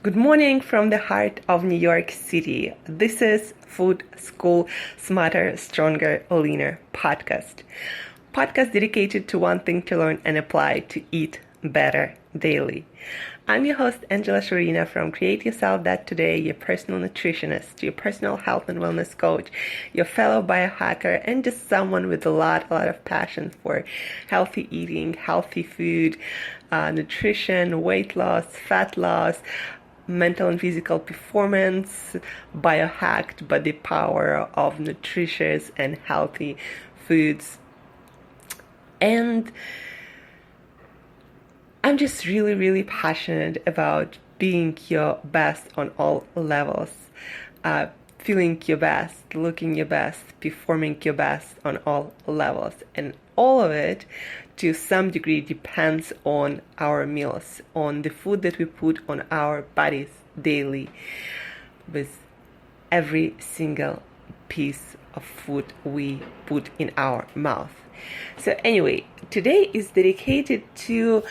Good morning from the heart of New York City. This is Food School Smarter, Stronger, Leaner podcast. Podcast dedicated to one thing to learn and apply to eat better daily. I'm your host, Shurina from Create Yourself That Today, your personal nutritionist, your personal health and wellness coach, your fellow biohacker, and just someone with a lot of passion for healthy eating, healthy food, nutrition, weight loss, fat loss, mental and physical performance, biohacked by the power of nutritious and healthy foods. And I'm just really passionate about being your best on all levels, feeling your best, looking your best, performing your best on all levels. And all of it, to some degree, depends on our meals, on the food that we put on our bodies daily, with every single piece of food we put in our mouth. So anyway, today is dedicated to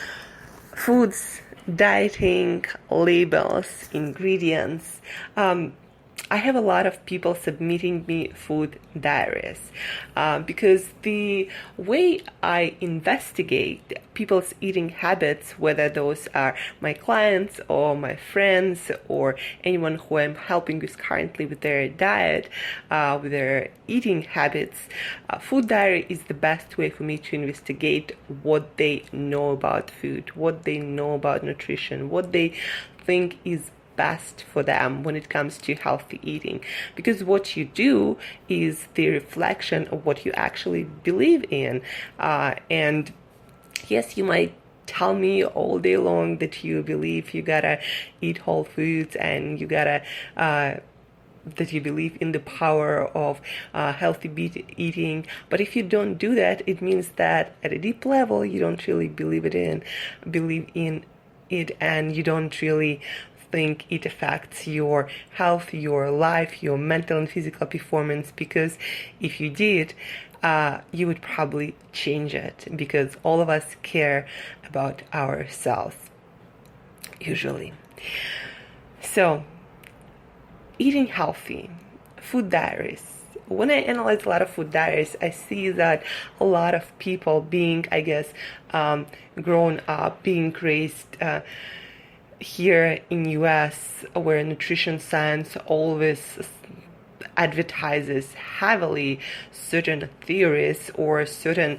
foods, dieting, labels, ingredients. I have a lot of people submitting me food diaries because the way I investigate people's eating habits, whether those are my clients or my friends or anyone who I'm helping with currently with their diet, with their eating habits, food diary is the best way for me to investigate what they know about food, what they know about nutrition, what they think is best for them when it comes to healthy eating, because what you do is the reflection of what you actually believe in. And yes, you might tell me all day long that you believe you gotta eat whole foods and you gotta that you believe in the power of healthy eating, but if you don't do that, it means that at a deep level you don't really believe in it, and you don't really think it affects your health, your life, your mental and physical performance, because if you did, you would probably change it, because all of us care about ourselves, usually. So, eating healthy, food diaries. When I analyze a lot of food diaries, I see that a lot of people being, grown up, being raised here in US, where nutrition science always advertises heavily certain theories or certain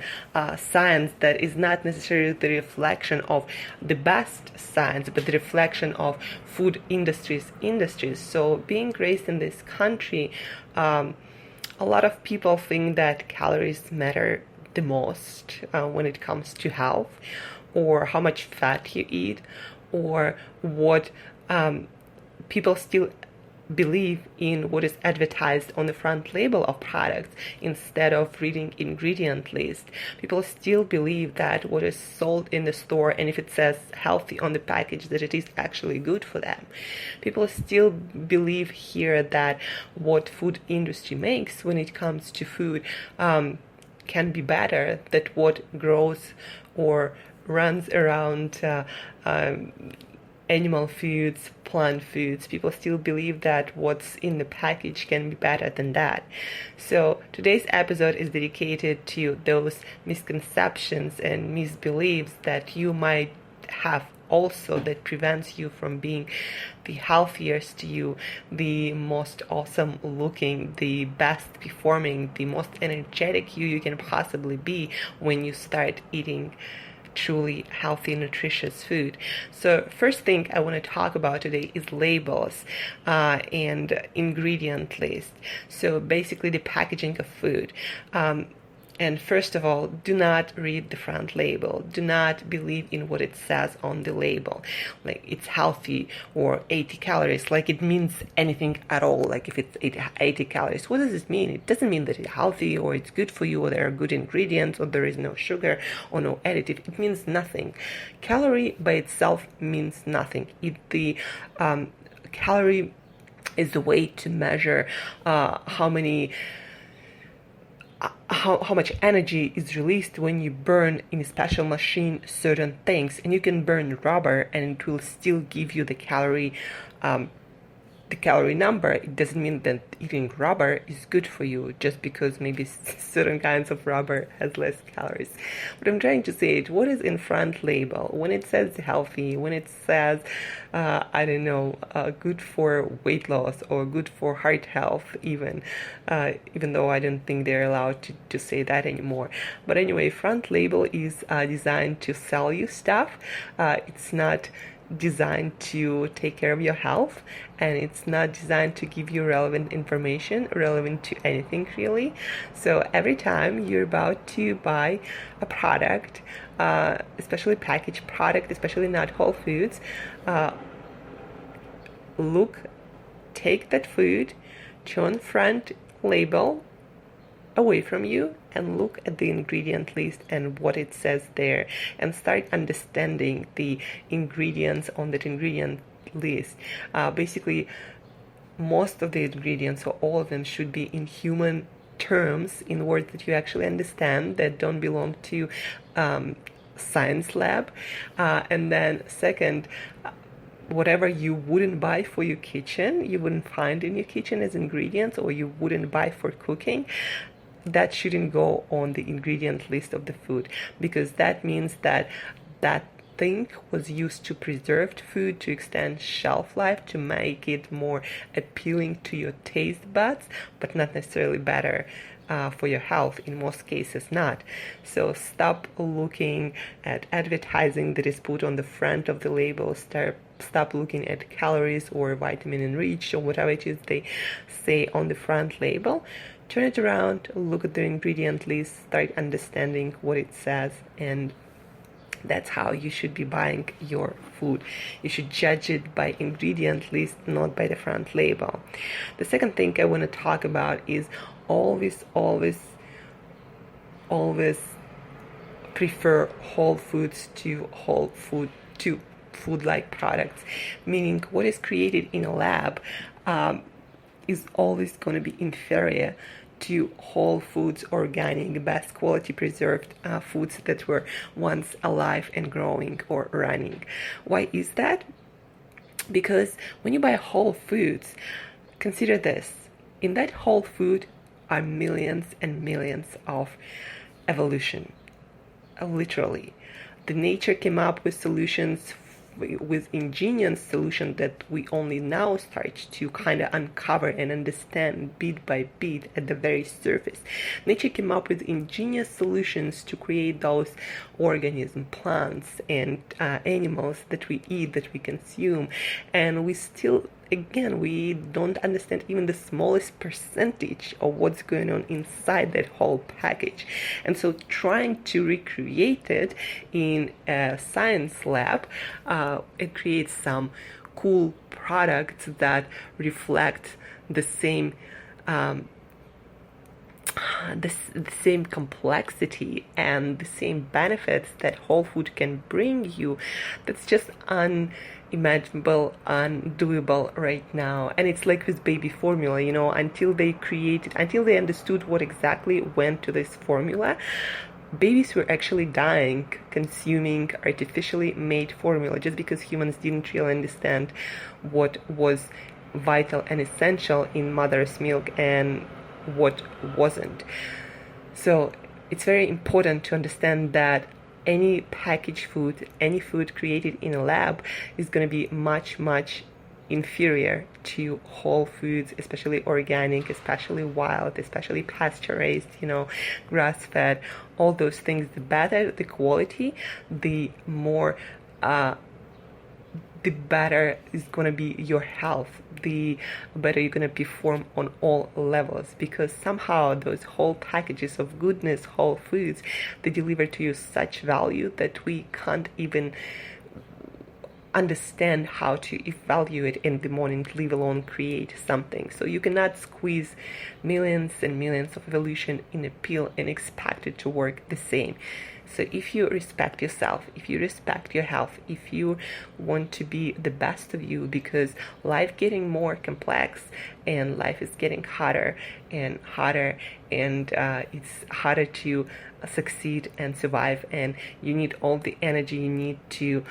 science that is not necessarily the reflection of the best science, but the reflection of food industries. So being raised in this country, a lot of people think that calories matter the most when it comes to health, or how much fat you eat, or what people still believe in what is advertised on the front label of products instead of reading ingredient list. People still believe that what is sold in the store, and if it says healthy on the package, that it is actually good for them. People still believe here that what food industry makes when it comes to food can be better, that what grows or runs around animal foods, plant foods. People still believe that what's in the package can be better than that. So today's episode is dedicated to those misconceptions and misbeliefs that you might have also, that prevents you from being the healthiest you, the most awesome looking, the best performing, the most energetic you can possibly be when you start eating truly healthy, nutritious food. So first thing I want to talk about today is labels and ingredient list. So basically the packaging of food. And first of all, do not read the front label. Do not believe in what it says on the label. Like it's healthy or 80 calories, like it means anything at all. Like if it's 80 calories, what does this mean? It doesn't mean that it's healthy or it's good for you or there are good ingredients or there is no sugar or no additive. It means nothing. Calorie by itself means nothing. The calorie is the way to measure how how much energy is released when you burn in a special machine certain things. And you can burn rubber and it will still give you the calorie number. It doesn't mean that eating rubber is good for you just because maybe certain kinds of rubber has less calories. What I'm trying to say is, what is in front label? When it says healthy, when it says, I don't know, good for weight loss or good for heart health even though I don't think they're allowed to say that anymore. But anyway, front label is designed to sell you stuff. It's not designed to take care of your health, and it's not designed to give you relevant information relevant to anything really. So every time you're about to buy a product, especially packaged product, especially not whole foods, take that food, turn front label away from you and look at the ingredient list and what it says there, and start understanding the ingredients on that ingredient list. Basically, most of the ingredients, or all of them, should be in human terms, in words that you actually understand, that don't belong to science lab. And then second, whatever you wouldn't buy for your kitchen, you wouldn't find in your kitchen as ingredients, or you wouldn't buy for cooking, that shouldn't go on the ingredient list of the food, because that means that that thing was used to preserve food, to extend shelf life, to make it more appealing to your taste buds, but not necessarily better for your health. In most cases not. So stop looking at advertising that is put on the front of the label. Stop looking at calories or vitamin enriched or whatever it is they say on the front label. Turn it around, look at the ingredient list, start understanding what it says, and that's how you should be buying your food. You should judge it by ingredient list, not by the front label. The second thing I want to talk about is always prefer whole foods to food-like products. Meaning, what is created in a lab is always going to be inferior to whole foods, organic, best quality preserved foods that were once alive and growing or running. Why is that? Because when you buy whole foods, consider this: in that whole food are millions and millions of evolution. Literally, the nature came up with solutions, with ingenious solutions that we only now start to kind of uncover and understand bit by bit at the very surface. Nature came up with ingenious solutions to create those organisms, plants, and animals that we eat, that we consume, and we still, again, we don't understand even the smallest percentage of what's going on inside that whole package. And so trying to recreate it in a science lab, it creates some cool products that reflect the same the same complexity and the same benefits that whole food can bring you. That's just unimaginable, undoable right now. And it's like with baby formula, until they understood what exactly went to this formula, babies were actually dying consuming artificially made formula, just because humans didn't really understand what was vital and essential in mother's milk and what wasn't. So it's very important to understand that any packaged food, any food created in a lab, is going to be much, much inferior to whole foods, especially organic, especially wild, especially pasture-raised, grass-fed, all those things. The better the quality, the better is going to be your health, the better you're going to perform on all levels, because somehow those whole packages of goodness, whole foods, they deliver to you such value that we can't even understand how to evaluate in the morning, leave alone create something. So you cannot squeeze millions and millions of evolution in a pill and expect it to work the same. So if you respect yourself, if you respect your health, if you want to be the best of you, because life getting more complex and life is getting harder and harder, and it's harder to succeed and survive, and you need all the energy you need to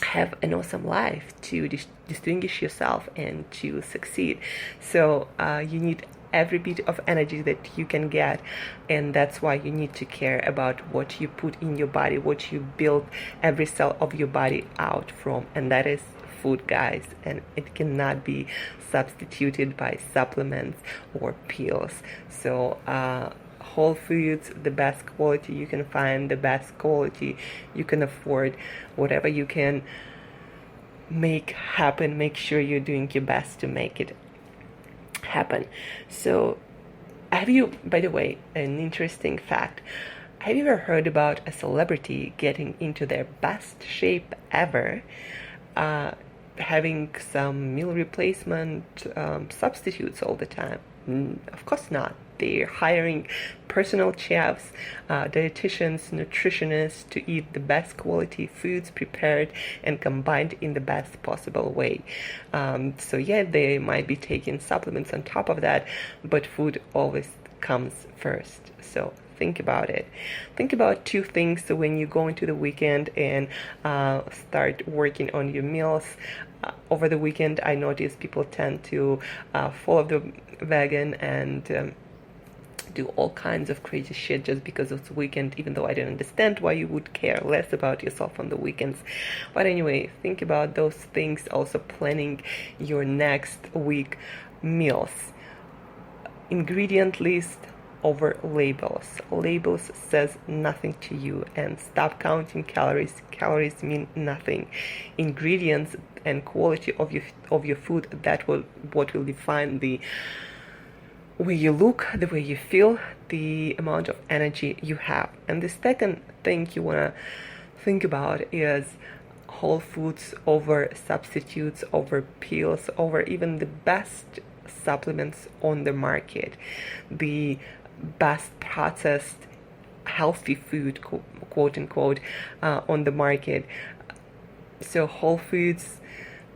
have an awesome life, to distinguish yourself and to succeed. So you need every bit of energy that you can get, and that's why you need to care about what you put in your body, what you build every cell of your body out from, and that is food, guys, and it cannot be substituted by supplements or pills. So whole foods, the best quality you can find, the best quality you can afford, whatever you can make happen, make sure you're doing your best to make it happen. So have you, by the way, an interesting fact, have you ever heard about a celebrity getting into their best shape ever, having some meal replacement substitutes all the time? Of course not. They're hiring personal chefs, dietitians, nutritionists to eat the best quality foods prepared and combined in the best possible way. So yeah, they might be taking supplements on top of that, but food always comes first. So think about it. Think about two things when you go into the weekend and start working on your meals. Over the weekend, I notice people tend to follow the vegan and do all kinds of crazy shit just because it's the weekend, even though I don't understand why you would care less about yourself on the weekends. But anyway, think about those things, also planning your next week meals. Ingredient list over labels. Labels says nothing to you, and stop counting calories. Calories mean nothing. Ingredients and quality of your food, what will define the way you look, the way you feel, the amount of energy you have. And the second thing you want to think about is whole foods over substitutes, over pills, over even the best supplements on the market, the best processed healthy food, quote unquote, on the market. So whole foods,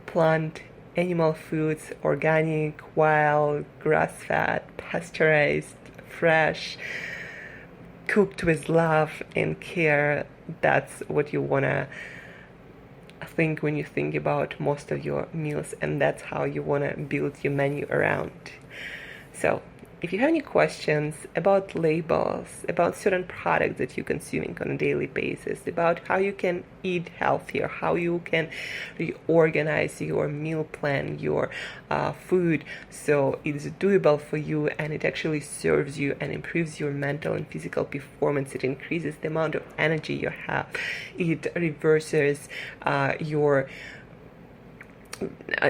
plant, animal foods, organic, wild, grass-fed, pasteurized, fresh, cooked with love and care. That's what you want to think when you think about most of your meals, and that's how you want to build your menu around. So if you have any questions about labels, about certain products that you're consuming on a daily basis, about how you can eat healthier, how you can reorganize your meal plan, your food, so it's doable for you and it actually serves you and improves your mental and physical performance, it increases the amount of energy you have, it reverses your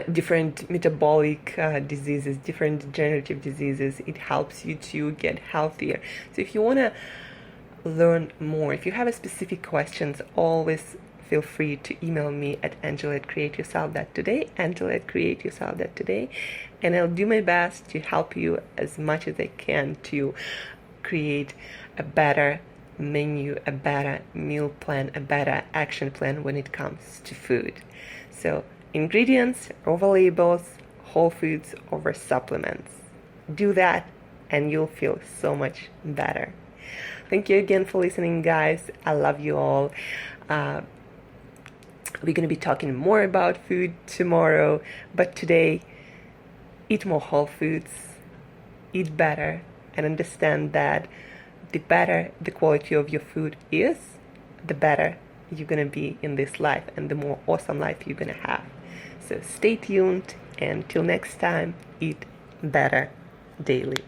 different metabolic diseases, different degenerative diseases. It helps you to get healthier. So if you want to learn more, if you have a specific questions, always feel free to email me at angela@createyourself.today, angela@createyourself.today, and I'll do my best to help you as much as I can to create a better menu, a better meal plan, a better action plan when it comes to food. So ingredients over labels, whole foods over supplements. Do that and you'll feel so much better. Thank you again for listening, guys. I love you all. We're going to be talking more about food tomorrow, but today, eat more whole foods, eat better, and understand that the better the quality of your food is, the better you're going to be in this life and the more awesome life you're going to have. So stay tuned, and till next time, eat better daily.